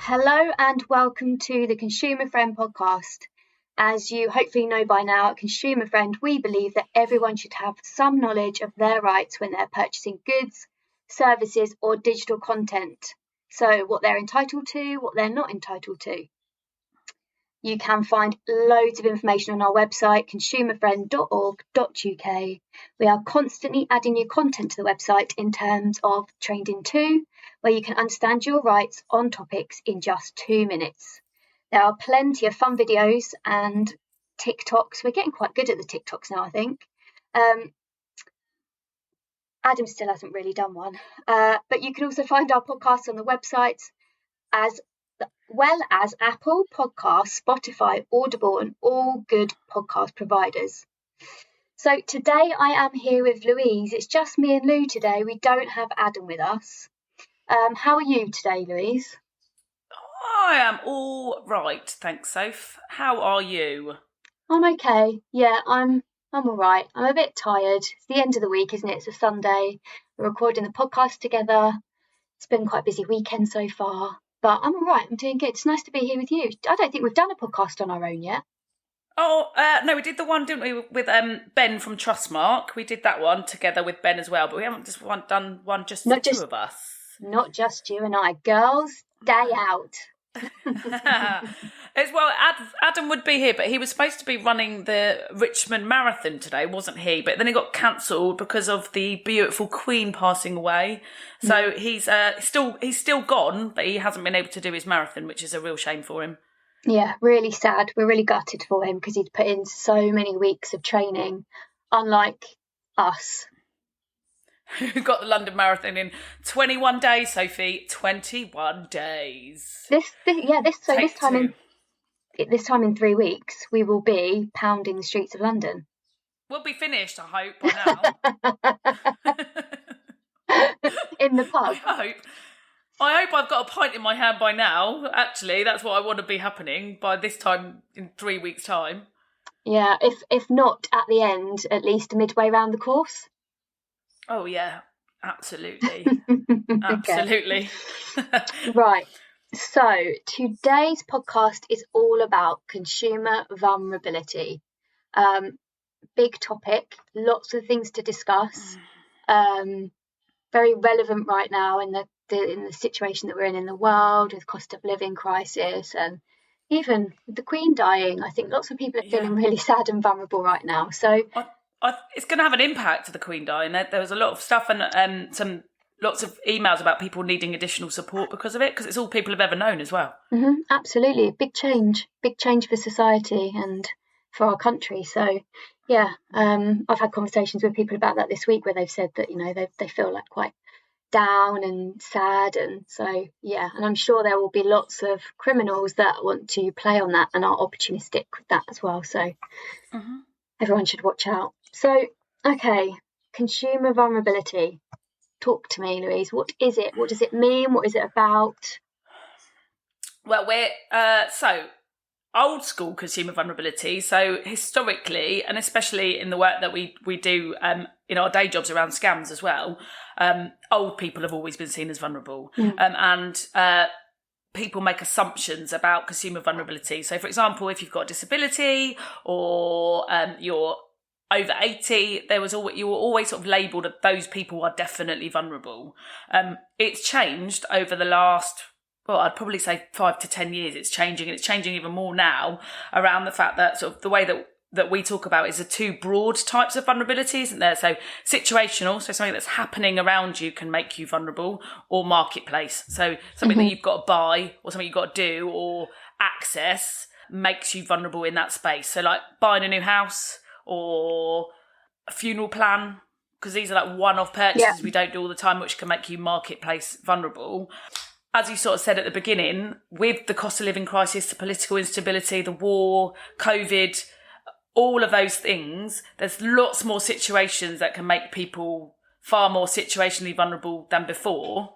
Hello and welcome to the Consumer Friend podcast. As you hopefully know by now, at Consumer Friend, we believe that everyone should have some knowledge of their rights when they're purchasing goods, services, or digital content. So, what they're entitled to, what they're not entitled to. You can find loads of information on our website, consumerfriend.org.uk. We are constantly adding new content to the website in terms of Trained in 2, where you can understand your rights on topics in just 2 minutes. There are plenty of fun videos and TikToks. We're getting quite good at the TikToks now, I think. Adam still hasn't really done one. But you can also find our podcasts on the website as well as Apple Podcasts, Spotify, Audible, and all good podcast providers. So today I am here with Louise. It's just me and Lou today. We don't have Adam with us. How are you today, Louise? I am all right, thanks, Soph. How are you? I'm okay. Yeah, I'm all right. I'm a bit tired. It's the end of the week, isn't it? It's a Sunday. We're recording the podcast together. It's been quite a busy weekend so far. But I'm all right. I'm doing good. It's nice to be here with you. I don't think we've done a podcast on our own yet. Oh, no, we did the one, didn't we, with Ben from Trustmark. We did that one together with Ben as well, but we haven't done one just the two of us. Not just you and I. Girls, day out. As well, Adam would be here, but he was supposed to be running the Richmond Marathon today, wasn't he? But then it got cancelled because of the beautiful Queen passing away. So he's still gone, but he hasn't been able to do his marathon, which is a real shame for him. Yeah, really sad. We're really gutted for him because he'd put in so many weeks of training, unlike us. Who got the London Marathon in 21 days, Sophie. 21 days. This time in 3 weeks, we will be pounding the streets of London. We'll be finished, I hope, by now. In the pub. I hope I've got a pint in my hand by now. Actually, that's what I want to be happening by this time in 3 weeks' time. Yeah, if not at the end, at least midway round the course. Oh, yeah, absolutely. Absolutely. Right. So today's podcast is all about consumer vulnerability. Big topic, lots of things to discuss. Very relevant right now in the situation that we're in the world with cost of living crisis and even with the Queen dying. I think lots of people are feeling really sad and vulnerable right now. So it's going to have an impact to the Queen dying. There was a lot of stuff and lots of emails about people needing additional support because of it, because it's all people have ever known as well. Mm-hmm, absolutely. Big change for society and for our country. So, yeah, I've had conversations with people about that this week where they've said that, you know, they feel like quite down and sad. And so, yeah, and I'm sure there will be lots of criminals that want to play on that and are opportunistic with that as well. So everyone should watch out. So, okay, consumer vulnerability. Talk to me, Louise. What is it? What does it mean? What is it about? Well, we're so old school consumer vulnerability. So historically, and especially in the work that we do in our day jobs around scams as well, old people have always been seen as vulnerable. And people make assumptions about consumer vulnerability. So, for example, if you've got a disability or you're over 80, you were always sort of labelled that those people are definitely vulnerable. It's changed over the last, well, I'd probably say 5 to 10 years. It's changing, and it's changing even more now around the fact that sort of the way that we talk about is the two broad types of vulnerabilities, isn't there? So situational, so something that's happening around you can make you vulnerable, or marketplace. So something that you've got to buy or something you've got to do or access makes you vulnerable in that space. So like buying a new house, or a funeral plan, because these are like one-off purchases we don't do all the time, which can make you marketplace vulnerable. As you sort of said at the beginning, with the cost of living crisis, the political instability, the war, COVID, all of those things, there's lots more situations that can make people far more situationally vulnerable than before.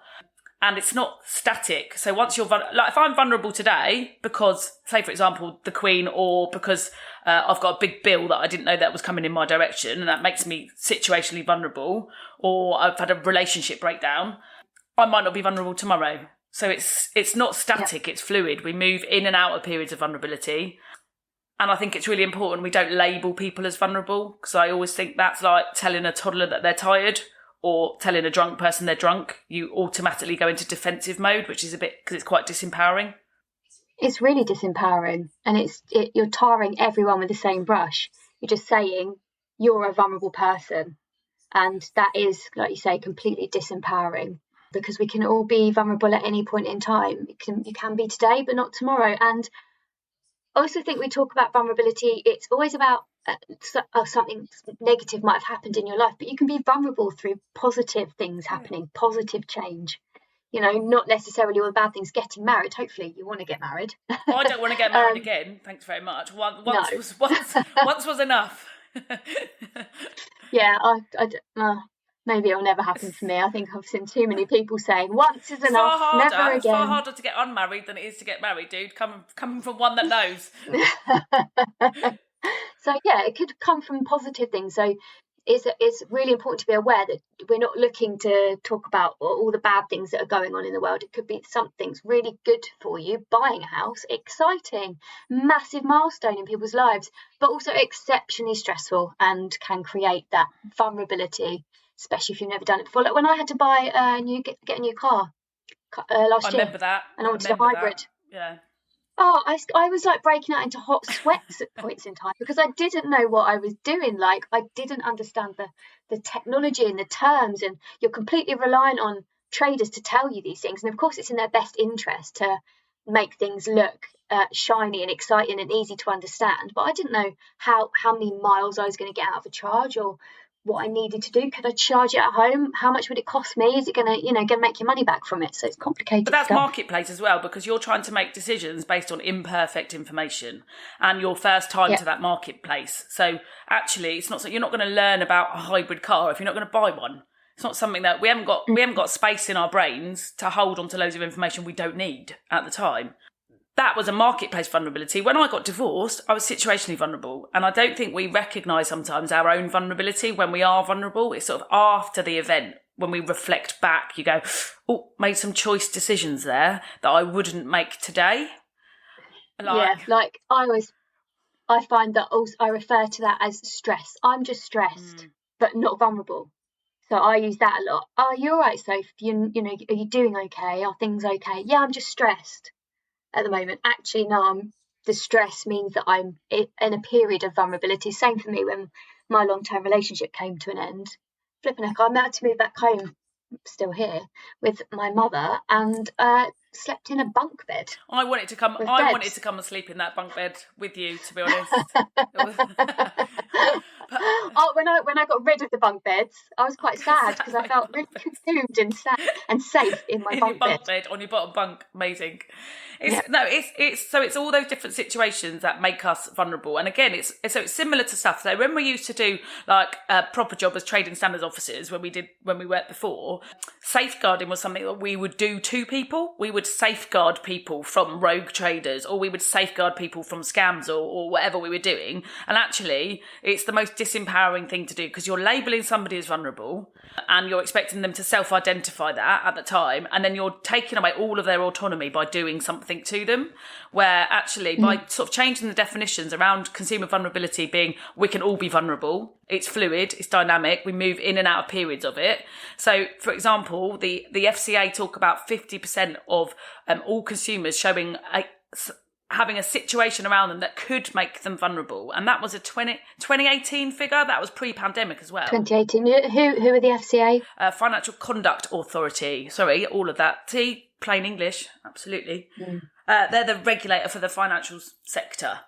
And it's not static. So once you're like, if I'm vulnerable today because, say for example, the Queen, or because I've got a big bill that I didn't know that was coming in my direction, and that makes me situationally vulnerable, or I've had a relationship breakdown, I might not be vulnerable tomorrow. So it's not static, it's fluid. We move in and out of periods of vulnerability. And I think it's really important we don't label people as vulnerable, because I always think that's like telling a toddler that they're tired or telling a drunk person they're drunk. You automatically go into defensive mode, which is a bit, because it's quite disempowering. It's really disempowering, and you're tarring everyone with the same brush. You're just saying you're a vulnerable person, and that is, like you say, completely disempowering, because we can all be vulnerable at any point in time. You can be today, but not tomorrow. And I also think we talk about vulnerability, it's always about something negative might have happened in your life, but you can be vulnerable through positive things happening, positive change. You know, not necessarily all the bad things. Getting married, hopefully you want to get married. I don't want to get married again, thanks very much. Once was enough. Yeah, maybe it'll never happen for me. I think I've seen too many people saying once is enough, never again. It's far harder to get unmarried than it is to get married, dude. Coming from one that knows. So yeah, it could come from positive things. So it's really important to be aware that we're not looking to talk about all the bad things that are going on in the world. It could be something's really good for you, buying a house, exciting, massive milestone in people's lives, but also exceptionally stressful and can create that vulnerability, especially if you've never done it before. Like when I had to buy get a new car last year. I remember that. And I wanted a hybrid. Yeah. Oh, I was like breaking out into hot sweats at points in time, because I didn't know what I was doing. Like, I didn't understand the technology and the terms, and you're completely reliant on traders to tell you these things. And of course, it's in their best interest to make things look shiny and exciting and easy to understand. But I didn't know how many miles I was going to get out of a charge, or what I needed to do. Could I charge it at home? How much would it cost me? Is it going to make your money back from it? So it's complicated. But that's stuff. Marketplace as well, because you're trying to make decisions based on imperfect information and your first time to that marketplace. So actually, it's not so you're not going to learn about a hybrid car if you're not going to buy one. It's not something that we haven't got space in our brains to hold on to loads of information we don't need at the time. That was a marketplace vulnerability. When I got divorced, I was situationally vulnerable. And I don't think we recognise sometimes our own vulnerability when we are vulnerable. It's sort of after the event, when we reflect back, you go, oh, made some choice decisions there that I wouldn't make today. Like I find that also I refer to that as stress. I'm just stressed, but not vulnerable. So I use that a lot. Oh, you're all right, Soph. You know, are you doing okay? Are things okay? Yeah, I'm just stressed at the moment. Actually, no, the stress means that I'm in a period of vulnerability. Same for me when my long-term relationship came to an end. Flipping heck, I had to move back home, still here, with my mother, and slept in a bunk bed. I wanted to come and sleep in that bunk bed with you, to be honest. When I got rid of the bunk beds, I was quite sad, because I felt really cocooned and safe in my bunk bed on your bottom bunk. Amazing. It's all those different situations that make us vulnerable. And again, it's similar to stuff. So when we used to do like a proper job as trading standards officers, when we worked before, safeguarding was something that we would do to people. We would safeguard people from rogue traders, or we would safeguard people from scams or whatever we were doing. And actually, it's the most disempowering thing to do, because you're labelling somebody as vulnerable and you're expecting them to self-identify that at the time, and then you're taking away all of their autonomy by doing something to them, where actually by sort of changing the definitions around consumer vulnerability being we can all be vulnerable, it's fluid, it's dynamic, we move in and out of periods of it. So for example, the FCA talk about 50% of all consumers having a situation around them that could make them vulnerable. And that was a 2018 figure. That was pre-pandemic as well. 2018. Who are the FCA? Financial Conduct Authority. Sorry, all of that. See, plain English, absolutely. They're the regulator for the financial sector.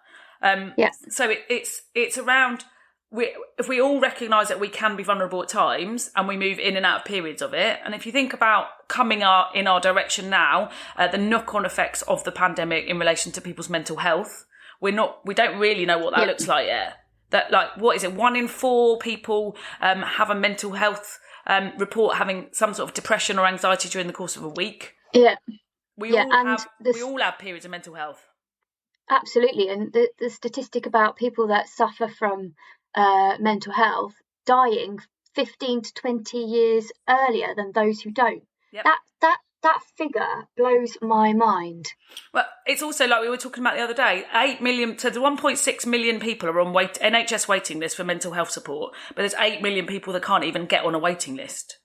So it's around... if we all recognise that we can be vulnerable at times, and we move in and out of periods of it, and if you think about coming in our direction now, the knock-on effects of the pandemic in relation to people's mental health, we don't really know what that looks like yet. That, like, what is it? 1 in 4 people have a mental health report having some sort of depression or anxiety during the course of a week. Yeah, we all have periods of mental health. Absolutely, and the statistic about people that suffer from mental health dying 15 to 20 years earlier than those who don't. That that figure blows my mind. Well, it's also like we were talking about the other day, 8 million, so the 1.6 million people are on NHS waiting list for mental health support, but there's 8 million people that can't even get on a waiting list.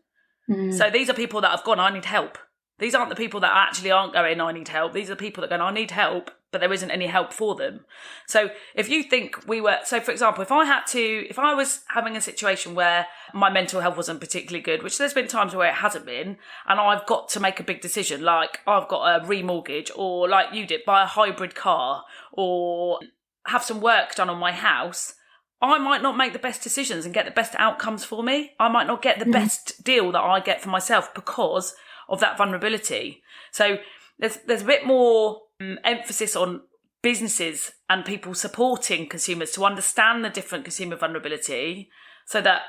So these are people that have gone, I need help. These aren't the people that actually aren't going, I need help. These are people that are going, I need help, but there isn't any help for them. So if you think so for example, if I was having a situation where my mental health wasn't particularly good, which there's been times where it hasn't been, and I've got to make a big decision, like I've got a remortgage, or like you did, buy a hybrid car, or have some work done on my house, I might not make the best decisions and get the best outcomes for me. I might not get the best deal that I get for myself because of that vulnerability. So there's a bit more emphasis on businesses and people supporting consumers to understand the different consumer vulnerability so that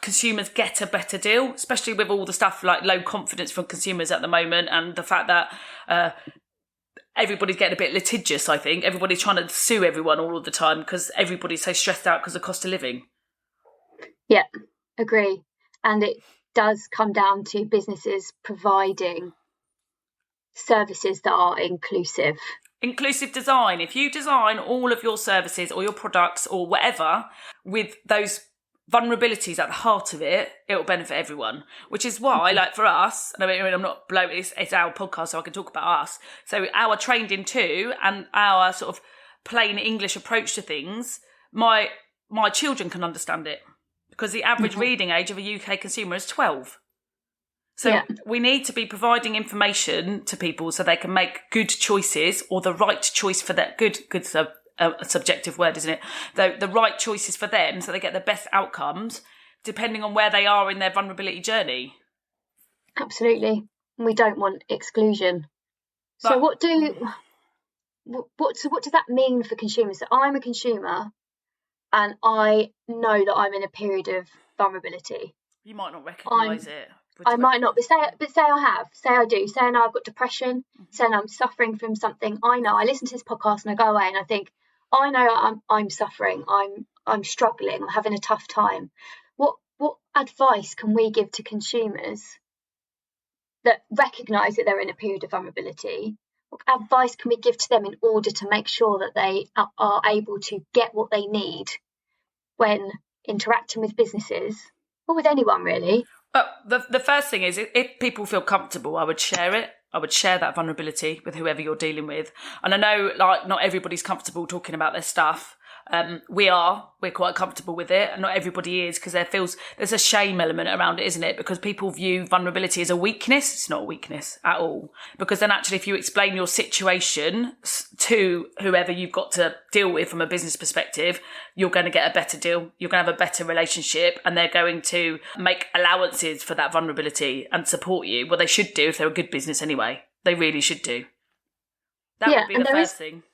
consumers get a better deal, especially with all the stuff like low confidence from consumers at the moment, and the fact that everybody's getting a bit litigious, I think. Everybody's trying to sue everyone all of the time because everybody's so stressed out because of cost of living. Yeah, agree. And it does come down to businesses providing services that are inclusive. Inclusive design. If you design all of your services or your products or whatever with those vulnerabilities at the heart of it, it will benefit everyone. Which is why, like for us, and I mean, I'm not blowing, it's our podcast, so I can talk about us. So our trained in two and our sort of plain English approach to things, my children can understand it because the average reading age of a UK consumer is 12. So we need to be providing information to people so they can make good choices, or the right choice for that. Good's a subjective word, isn't it? The right choices for them so they get the best outcomes depending on where they are in their vulnerability journey. Absolutely. We don't want exclusion. So what does that mean for consumers? So I'm a consumer and I know that I'm in a period of vulnerability. You might not recognise it. I might not, but say I do. Say I know I've got depression, say I'm suffering from something. I know I listen to this podcast and I go away and I think, I know I'm suffering, I'm struggling, I'm having a tough time. What advice can we give to consumers that recognise that they're in a period of vulnerability? What advice can we give to them in order to make sure that they are able to get what they need when interacting with businesses or with anyone really? The first thing is, if people feel comfortable, I would share it. I would share that vulnerability with whoever you're dealing with. And I know, like, not everybody's comfortable talking about their stuff. We're quite comfortable with it, and not everybody is, because there's a shame element around it, isn't it? Because people view vulnerability as a weakness. It's not a weakness at all. Because then actually, if you explain your situation to whoever you've got to deal with from a business perspective, you're going to get a better deal. You're going to have a better relationship, and they're going to make allowances for that vulnerability and support you. Well, they should do if they're a good business anyway. They really should do. That would be the first thing.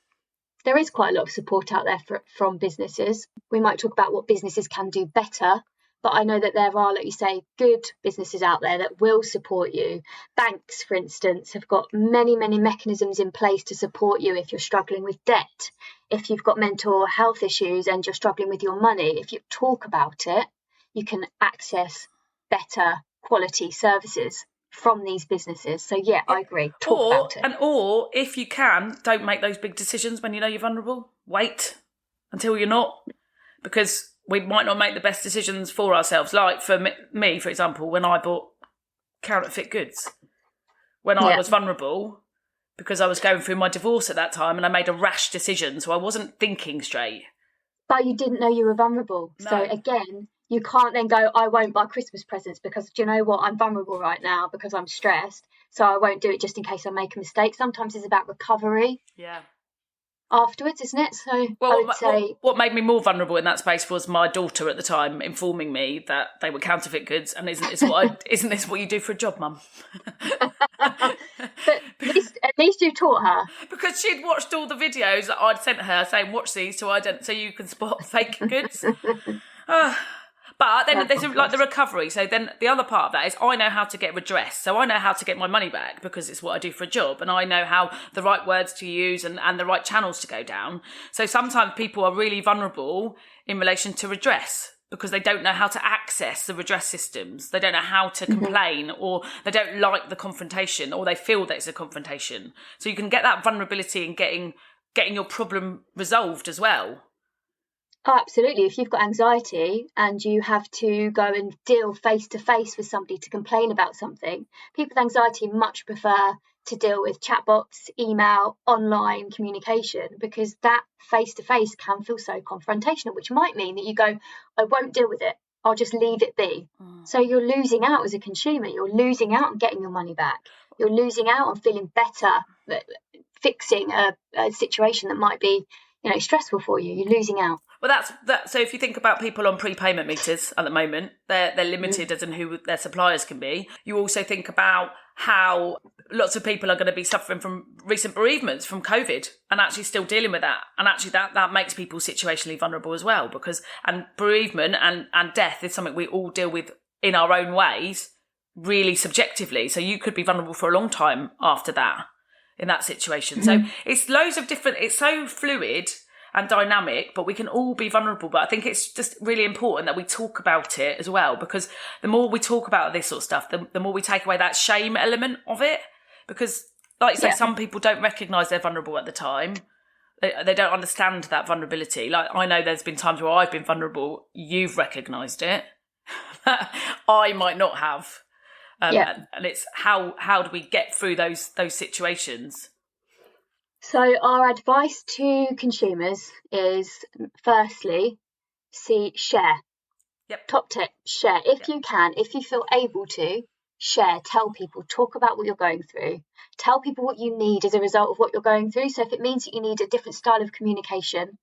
There is quite a lot of support out there from businesses. We might talk about what businesses can do better, but I know that there are, like you say, good businesses out there that will support you. Banks, for instance, have got many, many mechanisms in place to support you if you're struggling with debt, if you've got mental health issues and you're struggling with your money. If you talk about it, you can access better quality services from these businesses. So yeah, I agree. Talk about it. Or if you can, don't make those big decisions when you know you're vulnerable. Wait until you're not, because we might not make the best decisions for ourselves. Like for me, for example, when I bought counterfeit goods, when I was vulnerable, because I was going through my divorce at that time and I made a rash decision, so I wasn't thinking straight. But you didn't know you were vulnerable. No. So again, you can't then go, I won't buy Christmas presents because, do you know what, I'm vulnerable right now because I'm stressed, so I won't do it just in case I make a mistake. Sometimes it's about recovery. Yeah. Afterwards, isn't it? So I would say... What made me more vulnerable in that space was my daughter at the time informing me that they were counterfeit goods, and isn't this what you do for a job, Mum? But at least you taught her. Because she'd watched all the videos that I'd sent her saying, watch these so you can spot fake goods. But then there's like the recovery. So then the other part of that is I know how to get redress. So I know how to get my money back because it's what I do for a job. And I know how the right words to use and the right channels to go down. So sometimes people are really vulnerable in relation to redress. because they don't know how to access the redress systems. They don't know how to complain, or they don't like the confrontation, or they feel that it's a confrontation. So you can get that vulnerability in getting your problem resolved as well. Oh, absolutely. If you've got anxiety and you have to go and deal face to face with somebody to complain about something, people with anxiety much prefer to deal with chatbots, email, online communication, because that face to face can feel so confrontational, which might mean that you go, I won't deal with it. I'll just leave it be. So you're losing out as a consumer. You're losing out on getting your money back. You're losing out on feeling better, fixing a situation that might be, stressful for you. You're losing out. Well, that's that. So if you think about people on prepayment meters at the moment, they're limited as in who their suppliers can be. You also think about how lots of people are going to be suffering from recent bereavements from COVID and actually still dealing with that. And actually that makes people situationally vulnerable as well, because bereavement and death is something we all deal with in our own ways, really subjectively. So you could be vulnerable for a long time after that in that situation. So it's loads of different, it's so fluid and dynamic, but we can all be vulnerable. But I think it's just really important that we talk about it as well, because the more we talk about this sort of stuff, the more we take away that shame element of it. Because, like you say, some people don't recognise they're vulnerable at the time. They don't understand that vulnerability. Like, I know there's been times where I've been vulnerable, you've recognised it. I might not have. And it's how do we get through those situations? So our advice to consumers is, firstly, share. Yep. Top tip, share. If you can, if you feel able to, share, tell people, talk about what you're going through. Tell people what you need as a result of what you're going through. So if it means that you need a different style of communication,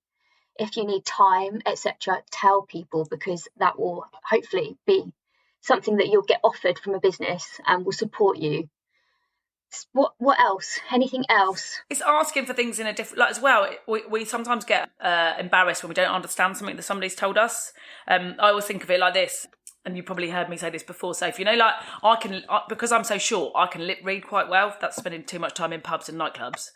if you need time, etc., tell people, because that will hopefully be something that you'll get offered from a business and will support you. What else? Anything else? It's asking for things in a different, like, as well. We sometimes get embarrassed when we don't understand something that somebody's told us. I always think of it like this, and you probably heard me say this before, Sophie. Like, because I'm so short, I can lip read quite well. That's spending too much time in pubs and nightclubs.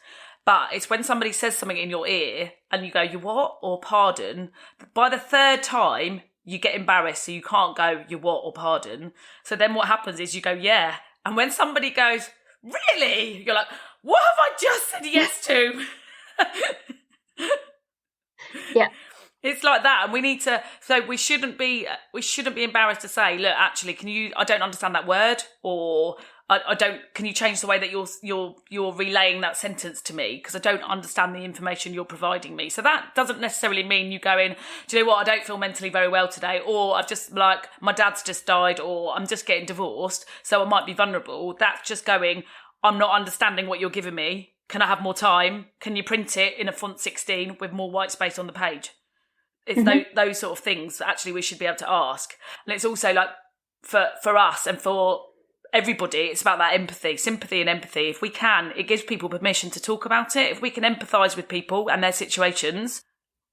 But it's when somebody says something in your ear and you go, you what? Or pardon. By the third time, you get embarrassed, so you can't go, you what? Or pardon. So then what happens is you go, yeah. And when somebody goes, really? You're like, what have I just said yes to? Yeah. It's like that, and we need to. So we shouldn't be embarrassed to say, look, actually, I don't understand that word, or I don't. Can you change the way that you're relaying that sentence to me, because I don't understand the information you're providing me. So that doesn't necessarily mean you go in, do you know what? I don't feel mentally very well today, or I've just, like, my dad's just died, or I'm just getting divorced, so I might be vulnerable. That's just going, I'm not understanding what you're giving me. Can I have more time? Can you print it in a font 16 with more white space on the page? It's those sort of things that actually we should be able to ask. And it's also, like, for us and for everybody, it's about that empathy, sympathy and empathy. If we can, it gives people permission to talk about it. If we can empathise with people and their situations,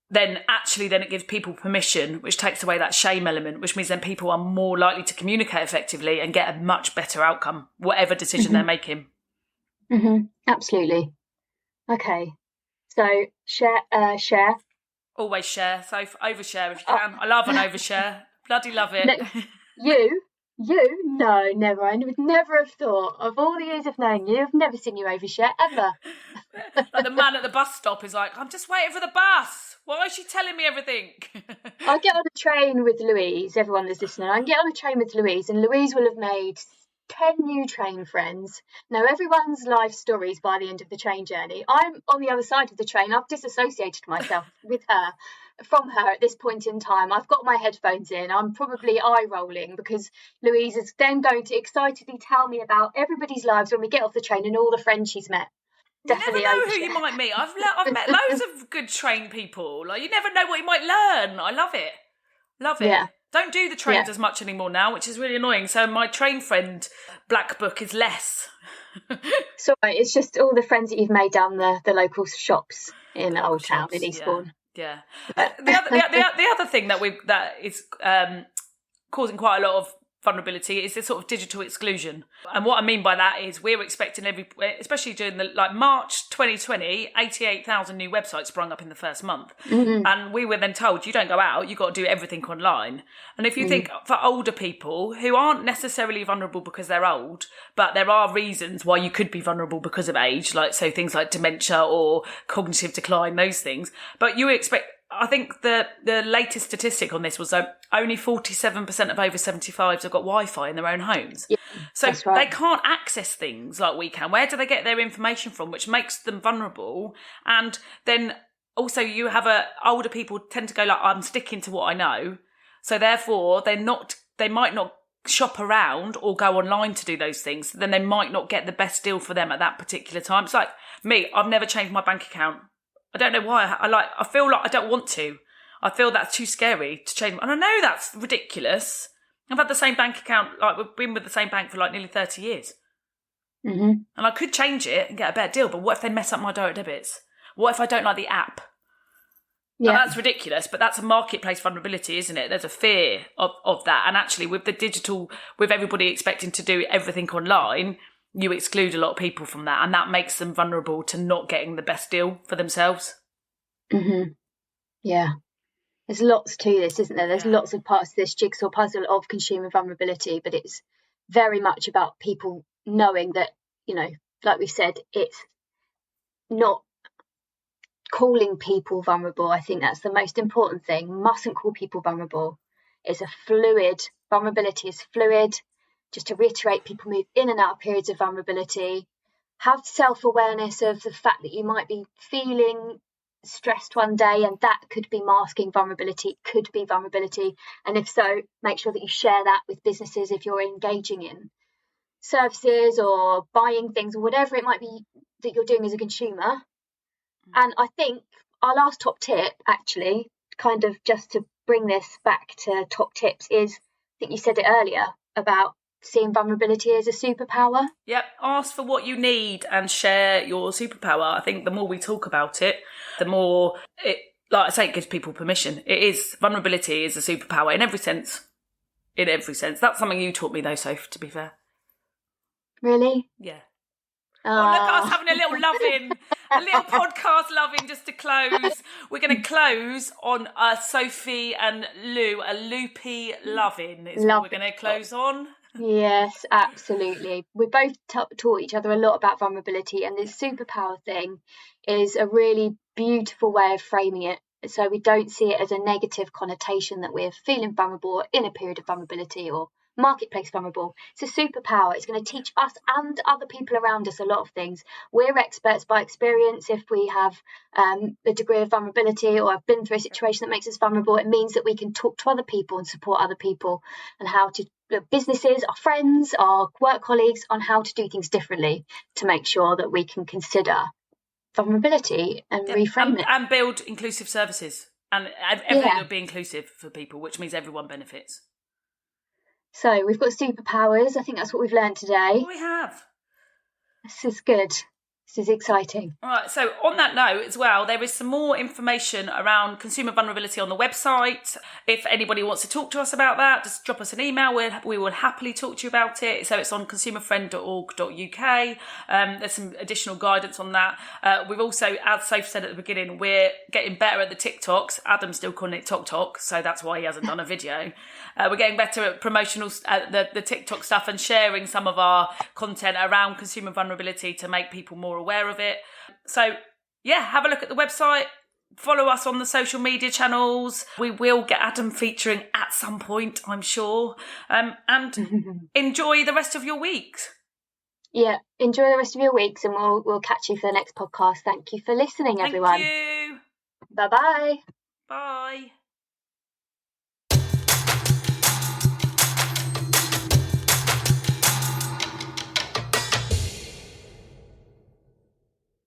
then it gives people permission, which takes away that shame element, which means then people are more likely to communicate effectively and get a much better outcome, whatever decision they're making. Absolutely. Okay. So share. Always share. So overshare if you can. I love an overshare. Bloody love it. You? No, never. I would never have thought, of all the years of knowing you, I've never seen you overshare, ever. Like the man at the bus stop is like, I'm just waiting for the bus. Why is she telling me everything? I'll get on a train with Louise, everyone that's listening. I can get on a train with Louise, and Louise will have made 10 new train friends, know everyone's life stories by the end of the train journey. I'm on the other side of the train. I've disassociated myself from her at this point in time. I've got my headphones in. I'm probably eye rolling because Louise is then going to excitedly tell me about everybody's lives when we get off the train and all the friends she's met. Definitely. You never know who you might meet. I've met loads of good train people. Like, you never know what you might learn. I love it. Love it. Yeah. Don't do the trains as much anymore now, which is really annoying. So my train friend black book is less. Sorry, it's just all the friends that you've made down the local shops in Old Town in Eastbourne. Yeah. The other thing that is causing quite a lot of vulnerability is this sort of digital exclusion. And what I mean by that is we're expecting especially during March 2020, 88,000 new websites sprung up in the first month. Mm-hmm. And we were then told, you don't go out, you've got to do everything online. And if you think for older people who aren't necessarily vulnerable because they're old, but there are reasons why you could be vulnerable because of age, so things like dementia or cognitive decline, those things. But you expect, I think the latest statistic on this was that only 47% of over 75s have got Wi-Fi in their own homes. Yeah, so that's right. They can't access things like we can. Where do they get their information from, which makes them vulnerable? And then also you have older people tend to go like, I'm sticking to what I know. So therefore they might not shop around or go online to do those things. Then they might not get the best deal for them at that particular time. It's like me, I've never changed my bank account. I don't know why. I feel like I don't want to. I feel that's too scary to change. And I know that's ridiculous. I've had the same bank account, we've been with the same bank for nearly 30 years. Mm-hmm. And I could change it and get a better deal, but what if they mess up my direct debits? What if I don't like the app? Yeah. Now, that's ridiculous, but that's a marketplace vulnerability, isn't it? There's a fear of that. And actually with the digital, with everybody expecting to do everything online, you exclude a lot of people from that, and that makes them vulnerable to not getting the best deal for themselves. Mm-hmm. Yeah. There's lots to this, isn't there? There's lots of parts of this jigsaw puzzle of consumer vulnerability, but it's very much about people knowing that, like we said, it's not calling people vulnerable. I think that's the most important thing. Mustn't call people vulnerable. Vulnerability is fluid. Just to reiterate, people move in and out of periods of vulnerability. Have self-awareness of the fact that you might be feeling stressed one day, and that could be masking vulnerability, could be vulnerability. And if so, make sure that you share that with businesses if you're engaging in services or buying things or whatever it might be that you're doing as a consumer. And I think our last top tip, actually, kind of just to bring this back to top tips, is, I think you said it earlier, about seeing vulnerability as a superpower. Yep, ask for what you need and share your superpower. I think the more we talk about it, the more it, like I say, it gives people permission. Vulnerability is a superpower in every sense. In every sense. That's something you taught me though, Soph, to be fair. Really? Yeah. Oh, look at us having a little loving, a little podcast loving just to close. We're going to close on Sophie and Lou, a loopy loving is what we're going to close on. Yes, absolutely. We both taught each other a lot about vulnerability, and this superpower thing is a really beautiful way of framing it. So we don't see it as a negative connotation that we're feeling vulnerable in a period of vulnerability or marketplace vulnerable. It's a superpower. It's going to teach us and other people around us a lot of things. We're experts by experience. If we have a degree of vulnerability or have been through a situation that makes us vulnerable, it means that we can talk to other people and support other people, and how to businesses, our friends, our work colleagues, on how to do things differently to make sure that we can consider vulnerability and reframe it. And build inclusive services. And everything will be inclusive for people, which means everyone benefits. So we've got superpowers. I think that's what we've learned today. We have. This is good. This is exciting. All right, so on that note as well, there is some more information around consumer vulnerability on the website. If anybody wants to talk to us about that, just drop us an email. We will happily talk to you about it. So it's on consumerfriend.org.uk. There's some additional guidance on that. We've also, as Soph said at the beginning, we're getting better at the TikToks. Adam's still calling it Tok, so that's why he hasn't done a video. We're getting better at promotional, the TikTok stuff, and sharing some of our content around consumer vulnerability to make people more aware of it. So yeah, have a look at the website, follow us on the social media channels. We will get Adam featuring at some point, I'm sure, and enjoy the rest of your weeks. Yeah, enjoy the rest of your weeks, and we'll catch you for the next podcast. Thank you for listening, everyone. Thank you. Bye-bye. Bye.